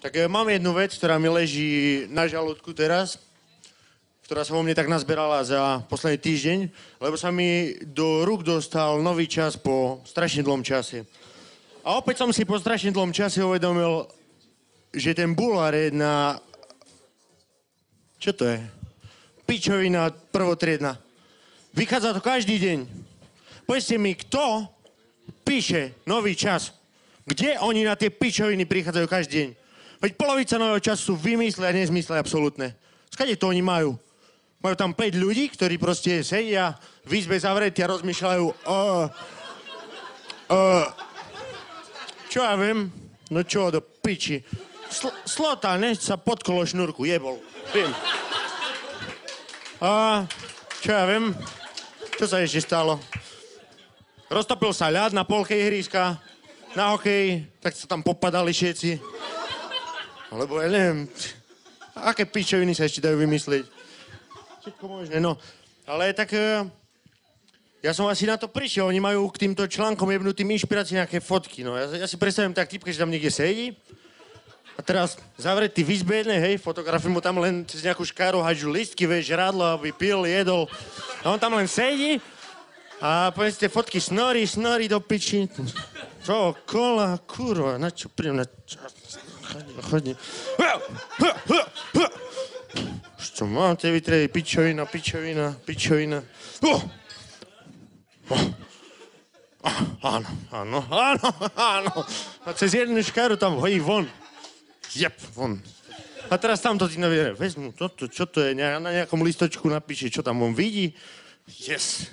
Tak mám jednu vec, ktorá mi leží na žalúdku teraz, ktorá sa vo mne tak nazberala za posledný týždeň, lebo sa mi do rúk dostal nový čas po strašne dlhom čase. A opäť som si po strašne dlhom čase uvedomil, že ten bulvár je jedna... Čo to je? Pičovina prvotriedna. Vychádza to každý deň. Povedzte mi, kto píše nový čas? Kde oni na tie pičoviny prichádzajú každý deň? Veď polovica nového času sú vymysle a nezmysle absolútne. Skade to oni majú? Majú tam 5 ľudí, ktorí proste sedia v izbe zavretí a rozmýšľajú čo ja viem? No čo do piči. Slota, ne? Sa pod kolo šnúrku jebol. Viem. A čo ja viem? Čo sa ešte stalo? Roztopil sa ľad na polke ihriska, na hokej, tak sa tam popadali všetci. Lebo ja neviem, aké pičoviny sa ešte dajú vymyslieť. Všetko možné, no. Ale tak ja som asi na to prišiel. Oni majú k týmto článkom jebnutým inšpirácii nejaké fotky, no. Ja si predstavím tak typka, že tam niekde sedí a teraz zavretý v izbe jednej, hej, fotografujem mu tam len cez nejakú škáru, haďu listky, vieš, žrádlo, aby pil, jedol. A on tam len sedí a povedzte fotky snorí do piči. Čo, kola, kurva, na čo príjem, na čo... Chodí. Čo máte vytrieť? Pičovina. Áno. A cez jednu škáru tam hodí von. Jep, von. A teraz tamto ti neviere. Vezmu toto, čo to je? Na nejakom listočku napíše, čo tam on vidí. Yes.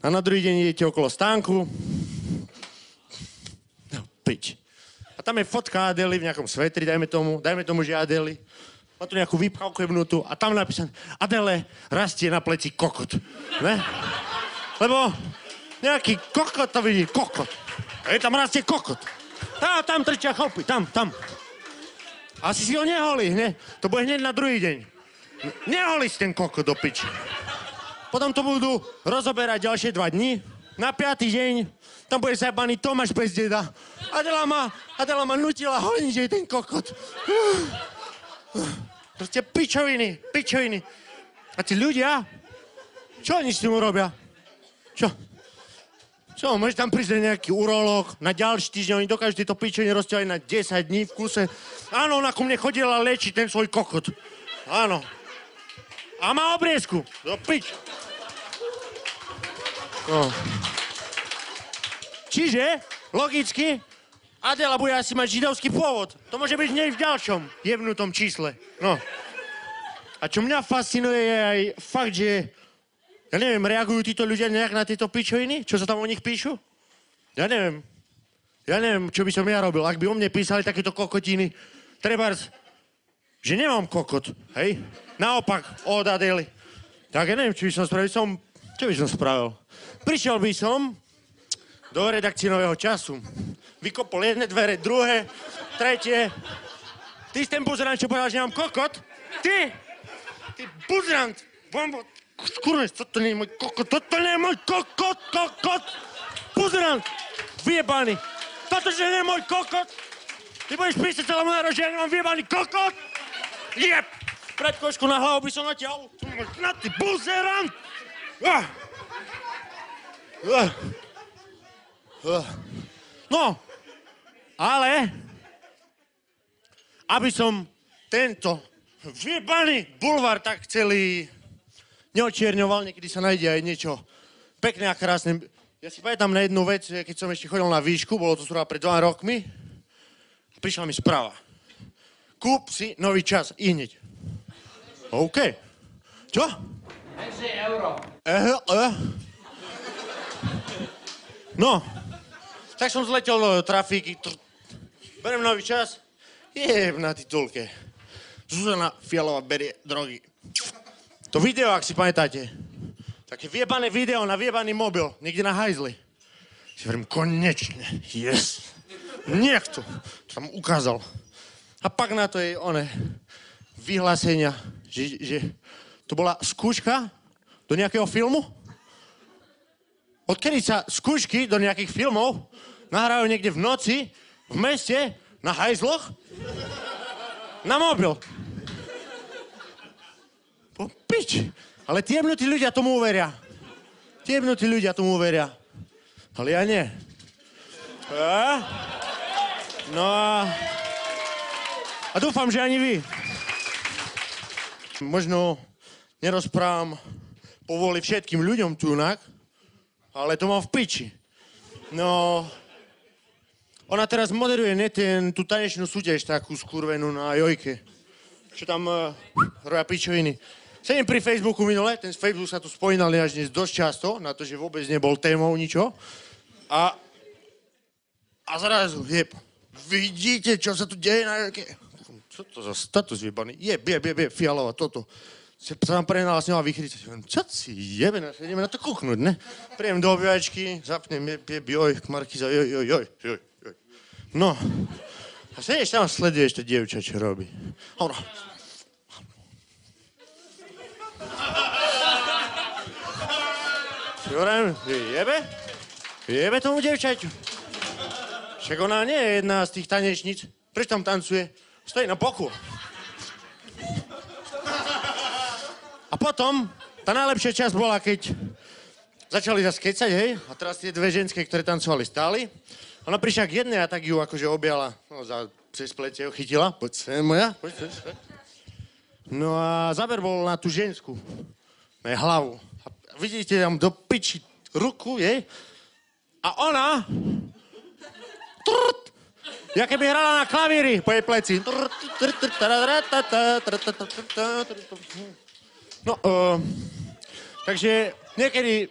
A na druhý deň idete okolo stánku. No, pič. A tam je fotka Adely v nejakom svetri, dajme tomu, že Adely. Má tu nejakú výpchavku jebnutú a tam napísané Adele rastie na pleci kokot. Ne? Lebo nejaký kokot to vidí, kokot. A tam rastie kokot. A tam trčia chlopy, tam. Asi si ho neholí, ne? To bude hneď na druhý deň. Neholí si ten kokot do piči. Potom to budú rozoberať ďalšie 2 dni. Na 5. deň tam bude zajebaný Tomáš bez deda. Adela ma nutila honiť jej ten kokot. Proste pičoviny. A tí ľudia, čo oni s tým urobia? Čo, môže tam prísť nejaký urológ na ďalší týždeň, oni dokážu tieto pičoviny rozťahovať na 10 dní v kuse. Áno, ona ku mne chodila lečiť ten svoj kokot. Áno. A má obriezku. Do pič. No. Čiže, logicky, Adela bude asi mať židovský pôvod. To môže byť hneď v ďalšom jebnutom čísle. No. A čo mňa fascinuje je aj fakt, že... Ja neviem, reagujú títo ľudia nejak na tieto pičoviny? Čo sa tam o nich píšu? Ja neviem, čo by som ja robil. Ak by o mne písali takéto kokotiny, trebárs, že nemám kokot, hej? Naopak, od Adely. Tak ja neviem, čo by som spravil. Čo by som spravil? Prišiel by som do redakcie Nového času. Vykopol jedné dvere, druhé, tretie. Ty si ten buzerant, čo povedal, že mám kokot? Ty buzerant! Bombo! Skurvec, toto nie je môj kokot! Buzerant! Vyjebaný! Toto, že nie je môj kokot! Ty budeš písať celému národu, že ja nemám vyjebaný kokot? Jeb! Predkošku na hlavu by som natiahol. Na ty buzerant! No, ale aby som tento vyjebaný bulvár tak celý neočierňoval, niekedy sa nájde aj niečo pekné a krásne. Ja si pamätám na jednu vec, keď som ešte chodil na výšku, bolo to zhruba pred 2 rokmi, a prišla mi správa. Kúp si nový čas, hneď. OK. Čo? 2 euro. No, tak som zletel do trafíky, beriem nový čas, na titulke. Zuzana Fialová berie drogy. To video, ak si pamätáte, také vyjebané video na vyjebaný mobil, niekde na hajzli. Si hovorím, konečne, yes, niekto to tam ukázal. A pak na to je vyhlásenia, že to bola skúška do nejakého filmu. Odkedy sa skúšky do nejakých filmov nahrávajú niekde v noci, v meste, na hajzloch? Na mobil. Po piči. Ale tí jebnutí ľudia tomu uveria. Ale ja nie. No a dúfam, že ani vy. Možno nerozprávam povoli všetkým ľuďom tunak, ale to mám v piči. No, ona teraz moderuje tú tanečnú súťaž takú skurvenú na Jojke. Čo tam robia pičoviny. Sedem pri Facebooku minule, ten Facebook sa tu spomínal až dnes dosť často, na to, že vôbec nebol témou ničo. A zrazu, vidíte, čo sa tu deje na Jojke? Čo to za status jebaný? Fialová, toto. Sa tam prehnala s ňou a vychrícať. Čo si jebe, ideme na to kúknuť, ne? Príjem do obývačky, zapnem, Markiza, joj. No. A sedeš tam a sleduješ to dievča, čo robí. Ono. Jebe tomu dievčaťu. Však ona nie je jedna z tých tanečníc. Prečo tam tancuje? Stojí na boku. A potom, tá najlepšia časť bola, keď začali sa skecať, hej? A teraz tie dve ženské, ktoré tancovali, stáli. Ona prišla k jednej a tak ju akože objala, no cez plete ho chytila. Poď sem, moja, poď. No a záber bol na tú ženskú. Na jej hlavu. A vidíte tam do piči ruku, jej? A ona... Ja keby hrala na klavíri po jej pleci. No, takže niekedy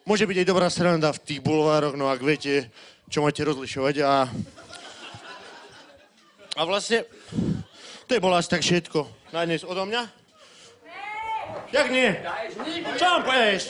môže byť aj dobrá sranda v tých bulvároch, no ak viete, čo máte rozlišovať a vlastne, to je bolo asi tak všetko na dnes odo mňa. Jak nie? Čo vám povieš?